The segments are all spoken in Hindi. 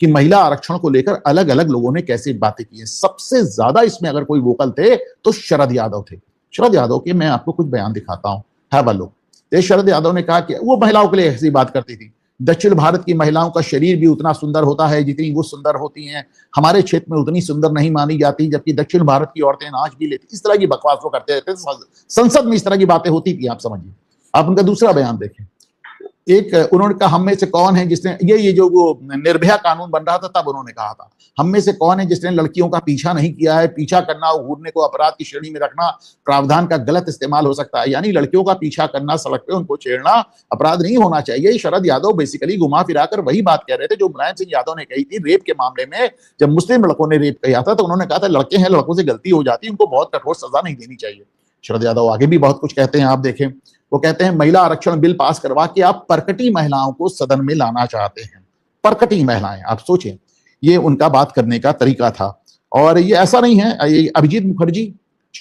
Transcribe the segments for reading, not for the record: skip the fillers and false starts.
कि महिला आरक्षण को लेकर अलग अलग लोगों ने कैसे बातें की हैं। सबसे ज्यादा इसमें अगर कोई वोकल थे तो शरद यादव थे। शरद यादव के मैं आपको कुछ बयान दिखाता हूं, है वालों। शरद यादव ने कहा कि वो महिलाओं के लिए ऐसी बात करती थी, दक्षिण भारत की महिलाओं का शरीर भी उतना सुंदर होता है जितनी वो सुंदर होती हैं, हमारे क्षेत्र में उतनी सुंदर नहीं मानी जाती, जबकि दक्षिण भारत की औरतें नाच भी लेती। इस तरह की बकवास वो करते रहते। संसद में इस तरह की बातें होती थी, आप समझिए। आप उनका दूसरा बयान देखें। एक उन्होंने कहा, हम में से कौन है जिसने ये जो वो निर्भया कानून बन रहा था तब उन्होंने कहा था, हम में से कौन है जिसने लड़कियों का पीछा नहीं किया है। पीछा करना और घूरने को अपराध की श्रेणी में रखना प्रावधान का गलत इस्तेमाल हो सकता है। यानी लड़कियों का पीछा करना, सड़क पे उनको छेड़ना अपराध नहीं होना चाहिए। शरद यादव बेसिकली घुमा फिरा कर वही बात कह रहे थे जो मुलायम सिंह यादव ने कही थी रेप के मामले में। जब मुस्लिम लड़कों ने रेप किया था तो उन्होंने कहा था लड़के हैं, लड़कों से गलती हो जाती है, उनको बहुत कठोर सजा नहीं देनी चाहिए। शरद यादव आगे भी बहुत कुछ कहते हैं, आप देखें। वो कहते हैं महिला आरक्षण बिल पास करवा के आप परकटी महिलाओं को सदन में लाना चाहते हैं। परकटी महिलाएं, आप सोचें, ये उनका बात करने का तरीका था। और ये ऐसा नहीं है, ये अभिजीत मुखर्जी,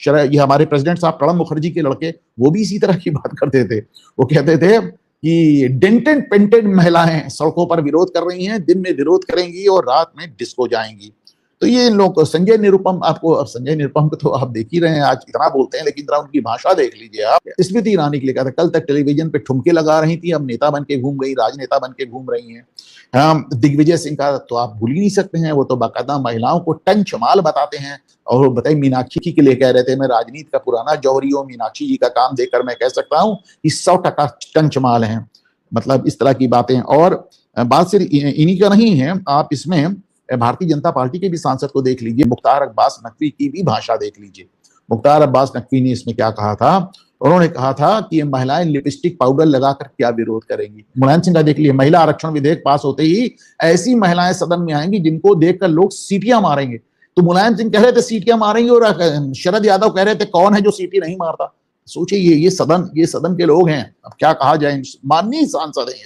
ये हमारे प्रेसिडेंट साहब प्रणब मुखर्जी के लड़के, वो भी इसी तरह की बात करते थे। वो कहते थे कि डेंटेड पेंटेड महिलाएं सड़कों पर विरोध कर रही हैं, दिन में विरोध करेंगी और रात में डिस्को जाएंगी। तो ये लोग संजय निरुपम, आपको अब संजय निरुपम को तो आप देख ही रहे हैं, आज इतना बोलते हैं, लेकिन जरा उनकी भाषा देख लीजिए आप। स्मृति ईरानी के लिए कहा था, कल तक टेलीविजन पे ठुमके लगा रही थी, अब नेता बन के घूम गई, राजनेता बन के घूम रही हैं। दिग्विजय सिंह का तो आप भूल ही नहीं सकते हैं, वो तो बाकायदा महिलाओं को टंचमाल बताते हैं। और बताइए, मीनाक्षी के लिए कह रहे थे, मैं राजनीति का पुराना जौहरी हूं, मीनाक्षी जी का काम देखकर मैं कह सकता हूं कि 100% टंचमाल है। मतलब इस तरह की बातें। और बात सिर्फ इन्हीं का नहीं है, आप इसमें भारतीय जनता पार्टी के भी सांसद को देख लीजिए, मुख्तार अब्बास नकवी की भी भाषा देख लीजिए। मुख्तार अब्बास नकवी ने इसमें क्या कहा था, उन्होंने कहा था कि ये महिलाएं लिपस्टिक पाउडर लगाकर क्या विरोध करेंगी। मुलायम सिंह का देख लीजिए, महिला आरक्षण विधेयक पास होते ही ऐसी महिलाएं सदन में आएंगी जिनको देखकर लोग सीटियां मारेंगे। तो मुलायम सिंह कह रहे थे सीटियां मारेंगे और शरद यादव कह रहे थे कौन है जो सीटी नहीं मारता। सोचिए, ये सदन के लोग हैं, अब क्या कहा जाए, माननीय सांसद है।